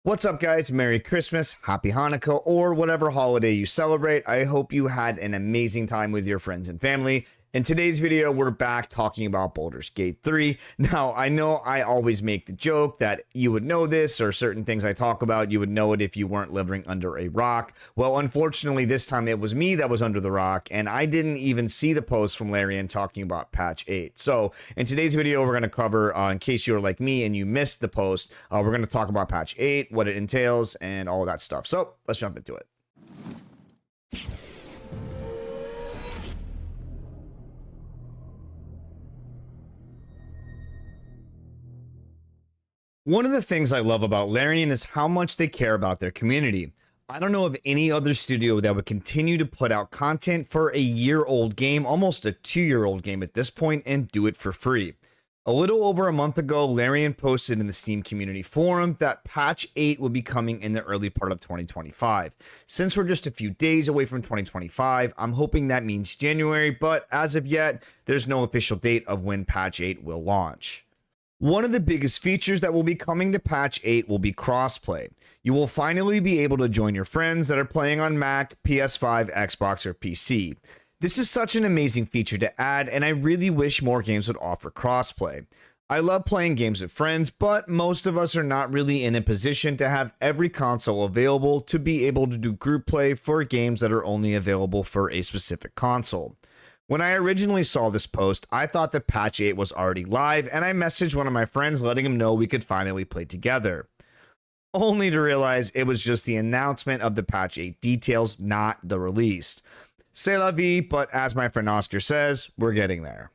What's up, guys? Merry Christmas, Happy Hanukkah, or whatever holiday you celebrate. I hope you had an amazing time with your friends and family. In today's video, we're back talking about Baldur's Gate 3. Now, I know I always make the joke that you would know this, or certain things I talk about, you would know it if you weren't living under a rock. Well, unfortunately, this time it was me that was under the rock, and I didn't even see the post from Larian talking about patch 8. So, in today's video, we're going to cover, in case you're like me and you missed the post, we're going to talk about patch 8, what it entails, and all of that stuff. So, let's jump into it. One of the things I love about Larian is how much they care about their community. I don't know of any other studio that would continue to put out content for a year-old game, almost a 2-year-old game at this point, and do it for free. A little over a month ago, Larian posted in the Steam community forum that patch 8 will be coming in the early part of 2025. Since we're just a few days away from 2025, I'm hoping that means January, but as of yet, there's no official date of when patch 8 will launch. One of the biggest features that will be coming to patch 8 will be crossplay. You will finally be able to join your friends that are playing on Mac, PS5, Xbox, or PC. This is such an amazing feature to add, and I really wish more games would offer crossplay. I love playing games with friends, but most of us are not really in a position to have every console available to be able to do group play for games that are only available for a specific console. When I originally saw this post, I thought that patch 8 was already live, and I messaged one of my friends letting him know we could finally play together. Only to realize it was just the announcement of the patch 8 details, not the release. C'est la vie, but as my friend Oscar says, we're getting there.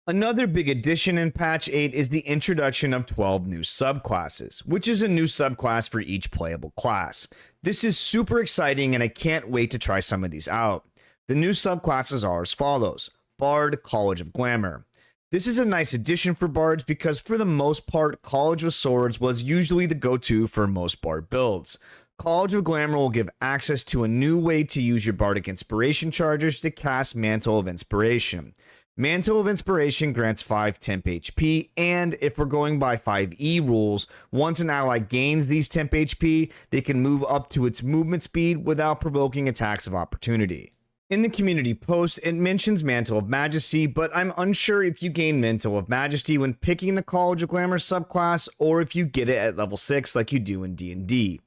Another big addition in patch 8 is the introduction of 12 new subclasses, which is a new subclass for each playable class. This is super exciting, and I can't wait to try some of these out. The new subclasses are as follows: Bard, College of Glamour. This is a nice addition for bards because for the most part, College of Swords was usually the go-to for most bard builds. College of Glamour will give access to a new way to use your bardic inspiration chargers to cast Mantle of Inspiration. Mantle of Inspiration grants 5 temp HP, and if we're going by 5e rules, once an ally gains these temp HP, they can move up to its movement speed without provoking attacks of opportunity. In the community post, it mentions Mantle of Majesty, but I'm unsure if you gain Mantle of Majesty when picking the College of Glamour subclass, or if you get it at level 6 like you do in D&D.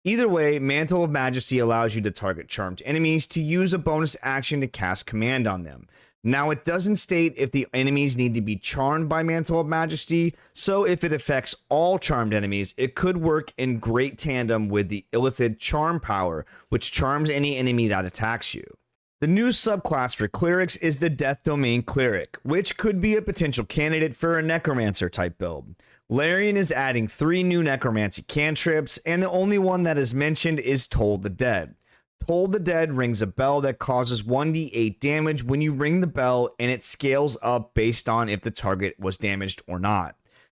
Either way, Mantle of Majesty allows you to target charmed enemies to use a bonus action to cast command on them. Now, it doesn't state if the enemies need to be charmed by Mantle of Majesty, so if it affects all charmed enemies, it could work in great tandem with the Illithid Charm power, which charms any enemy that attacks you. The new subclass for clerics is the Death Domain Cleric, which could be a potential candidate for a necromancer type build. Larian is adding 3 new necromancy cantrips, and the only one that is mentioned is Toll the Dead. Toll the Dead rings a bell that causes 1d8 damage when you ring the bell, and it scales up based on if the target was damaged or not.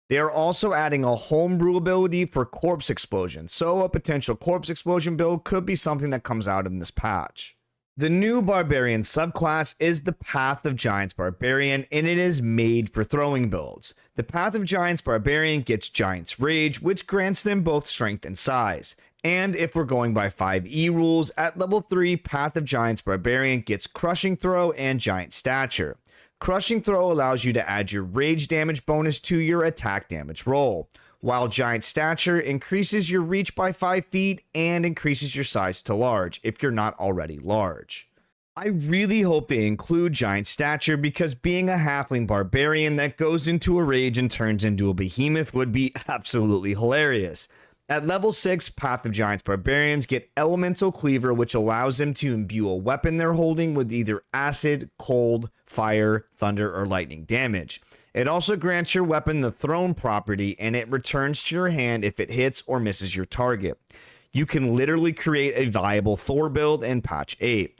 They are also adding a homebrew ability for Corpse Explosion, so a potential Corpse Explosion build could be something that comes out in this patch. The new Barbarian subclass is the Path of Giants Barbarian, and it is made for throwing builds. The Path of Giants Barbarian gets Giant's Rage, which grants them both strength and size. And if we're going by 5e rules, at level 3, Path of Giants Barbarian gets Crushing Throw and Giant Stature. Crushing Throw allows you to add your rage damage bonus to your attack damage roll, while Giant Stature increases your reach by 5 feet and increases your size to large if you're not already large. I really hope they include Giant Stature because being a halfling barbarian that goes into a rage and turns into a behemoth would be absolutely hilarious. At level 6, Path of Giants Barbarians get Elemental Cleaver, which allows them to imbue a weapon they're holding with either acid, cold, fire, thunder, or lightning damage. It also grants your weapon the Throne property, and it returns to your hand if it hits or misses your target. You can literally create a viable Thor build in patch 8.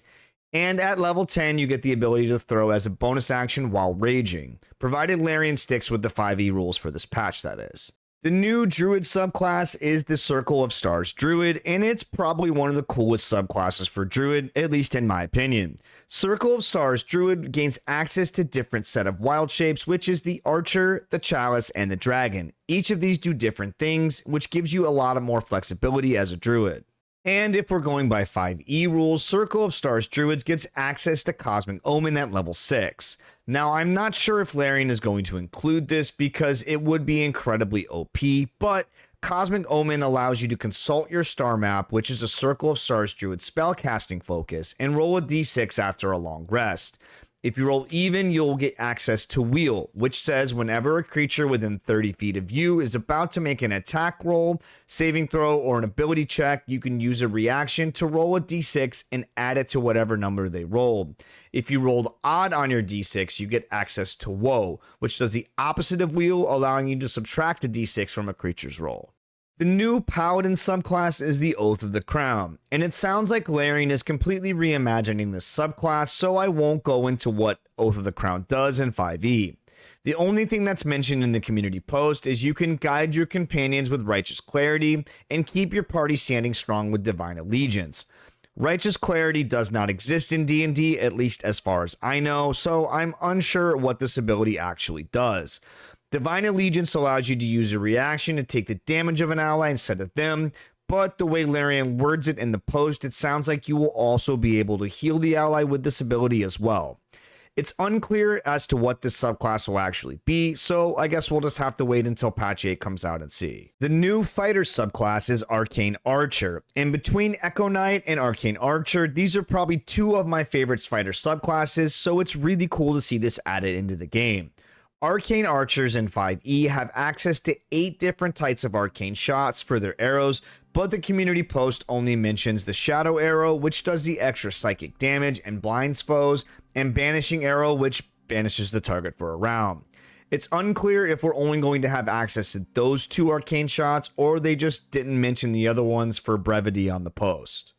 And at level 10, you get the ability to throw as a bonus action while raging, provided Larian sticks with the 5e rules for this patch, that is. The new Druid subclass is the Circle of Stars Druid, and it's probably one of the coolest subclasses for Druid, at least in my opinion. Circle of Stars Druid gains access to different set of wild shapes, which is the Archer, the Chalice, and the Dragon. Each of these do different things, which gives you a lot of more flexibility as a Druid. And if we're going by 5e rules, Circle of Stars Druids gets access to Cosmic Omen at level 6. Now, I'm not sure if Larian is going to include this because it would be incredibly OP, but Cosmic Omen allows you to consult your star map, which is a Circle of Stars Druid spellcasting focus, and roll a d6 after a long rest. If you roll even, you'll get access to Wheel, which says whenever a creature within 30 feet of you is about to make an attack roll, saving throw, or an ability check, you can use a reaction to roll a d6 and add it to whatever number they rolled. If you rolled odd on your d6, you get access to Woe, which does the opposite of Wheel, allowing you to subtract a d6 from a creature's roll. The new Paladin subclass is the Oath of the Crown, and it sounds like Larian is completely reimagining this subclass, so I won't go into what Oath of the Crown does in 5e. The only thing that's mentioned in the community post is you can guide your companions with Righteous Clarity and keep your party standing strong with Divine Allegiance. Righteous Clarity does not exist in D&D, at least as far as I know, so I'm unsure what this ability actually does. Divine Allegiance allows you to use a reaction to take the damage of an ally instead of them, but the way Larian words it in the post, it sounds like you will also be able to heal the ally with this ability as well. It's unclear as to what this subclass will actually be, so I guess we'll just have to wait until patch 8 comes out and see. The new fighter subclass is Arcane Archer, and between Echo Knight and Arcane Archer, these are probably two of my favorite fighter subclasses, so it's really cool to see this added into the game. Arcane Archers in 5e have access to 8 different types of arcane shots for their arrows, but the community post only mentions the Shadow Arrow, which does the extra psychic damage and blinds foes, and Banishing Arrow, which banishes the target for a round. It's unclear if we're only going to have access to those 2 arcane shots, or they just didn't mention the other ones for brevity on the post.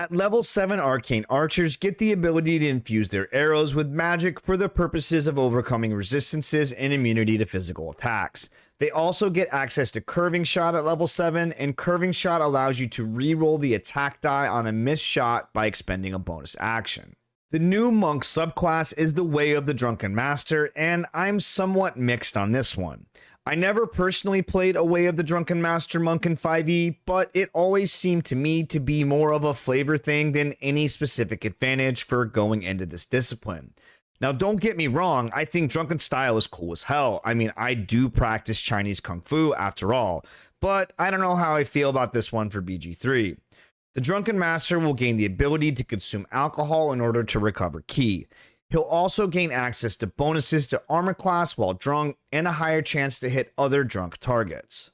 At level 7, Arcane Archers get the ability to infuse their arrows with magic for the purposes of overcoming resistances and immunity to physical attacks. They also get access to Curving Shot at level 7, and Curving Shot allows you to re-roll the attack die on a missed shot by expending a bonus action. The new Monk subclass is the Way of the Drunken Master, and I'm somewhat mixed on this one. I never personally played a Way of the Drunken Master monk in 5e, but it always seemed to me to be more of a flavor thing than any specific advantage for going into this discipline. Now, don't get me wrong, I think Drunken style is cool as hell. I mean, I do practice Chinese Kung Fu after all, but I don't know how I feel about this one for BG3. The Drunken Master will gain the ability to consume alcohol in order to recover ki. He'll also gain access to bonuses to armor class while drunk and a higher chance to hit other drunk targets.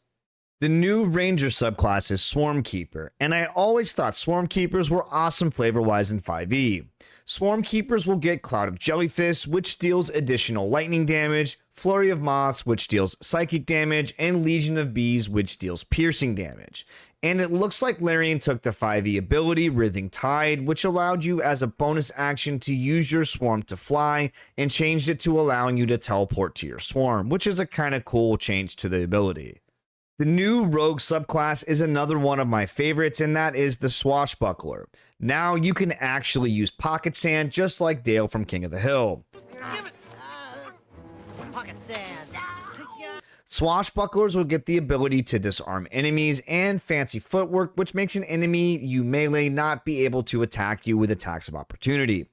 The new Ranger subclass is Swarmkeeper, and I always thought Swarmkeepers were awesome flavor-wise in 5e. Swarmkeepers will get Cloud of Jellyfish, which deals additional lightning damage, Flurry of Moths, which deals psychic damage, and Legion of Bees, which deals piercing damage. And it looks like Larian took the 5e ability Writhing Tide, which allowed you as a bonus action to use your swarm to fly, and changed it to allowing you to teleport to your swarm, which is a kind of cool change to the ability. The new Rogue subclass is another one of my favorites, and that is the Swashbuckler. Now you can actually use Pocket Sand just like Dale from King of the Hill. Pocket Sand. Swashbucklers will get the ability to disarm enemies and fancy footwork, which makes an enemy you melee not be able to attack you with attacks of opportunity.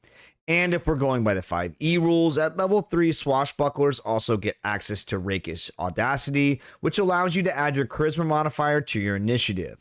And if we're going by the 5e rules, at level 3, Swashbucklers also get access to Rakish Audacity, which allows you to add your Charisma modifier to your initiative.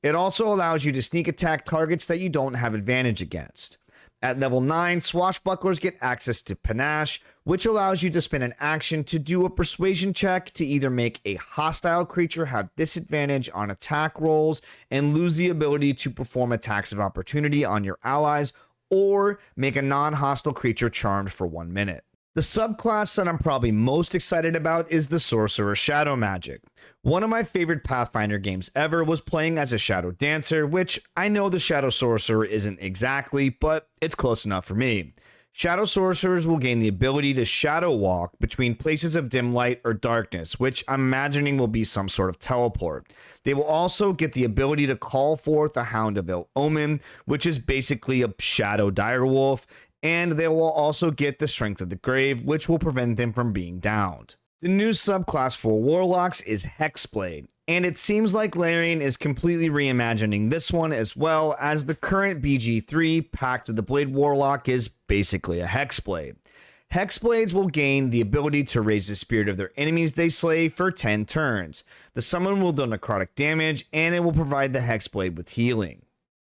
It also allows you to sneak attack targets that you don't have advantage against. At level 9, Swashbucklers get access to Panache, which allows you to spend an action to do a persuasion check to either make a hostile creature have disadvantage on attack rolls and lose the ability to perform attacks of opportunity on your allies, or make a non-hostile creature charmed for 1 minute. The subclass that I'm probably most excited about is the Sorcerer Shadow Magic. One of my favorite Pathfinder games ever was playing as a Shadow Dancer, which I know the Shadow Sorcerer isn't exactly, but it's close enough for me. Shadow Sorcerers will gain the ability to shadow walk between places of dim light or darkness, which I'm imagining will be some sort of teleport. They will also get the ability to call forth the Hound of Ill Omen, which is basically a shadow direwolf, and they will also get the Strength of the Grave, which will prevent them from being downed. The new subclass for Warlocks is Hexblade, and it seems like Larian is completely reimagining this one, as well as the current BG3 Pact of the Blade Warlock is basically a Hexblade. Hexblades will gain the ability to raise the spirit of their enemies they slay for 10 turns. The summon will do necrotic damage, and it will provide the Hexblade with healing.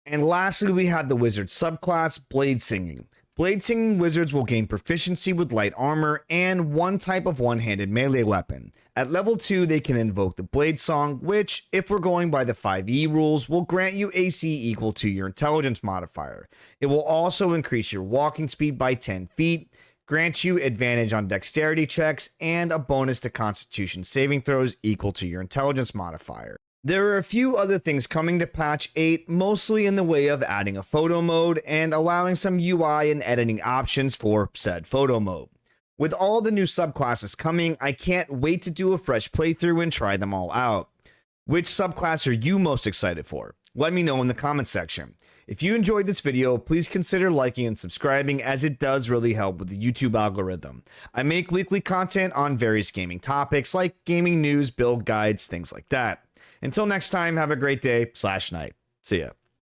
And lastly, we have the Wizard subclass, Bladesinging. Bladesinging Wizards will gain proficiency with light armor and one type of one-handed melee weapon. At level 2, they can invoke the Blade Song, which, if we're going by the 5e rules, will grant you AC equal to your intelligence modifier. It will also increase your walking speed by 10 feet, grant you advantage on dexterity checks, and a bonus to constitution saving throws equal to your intelligence modifier. There are a few other things coming to patch 8, mostly in the way of adding a photo mode and allowing some UI and editing options for said photo mode. With all the new subclasses coming, I can't wait to do a fresh playthrough and try them all out. Which subclass are you most excited for? Let me know in the comments section. If you enjoyed this video, please consider liking and subscribing, as it does really help with the YouTube algorithm. I make weekly content on various gaming topics like gaming news, build guides, things like that. Until next time, have a great day/night. See ya.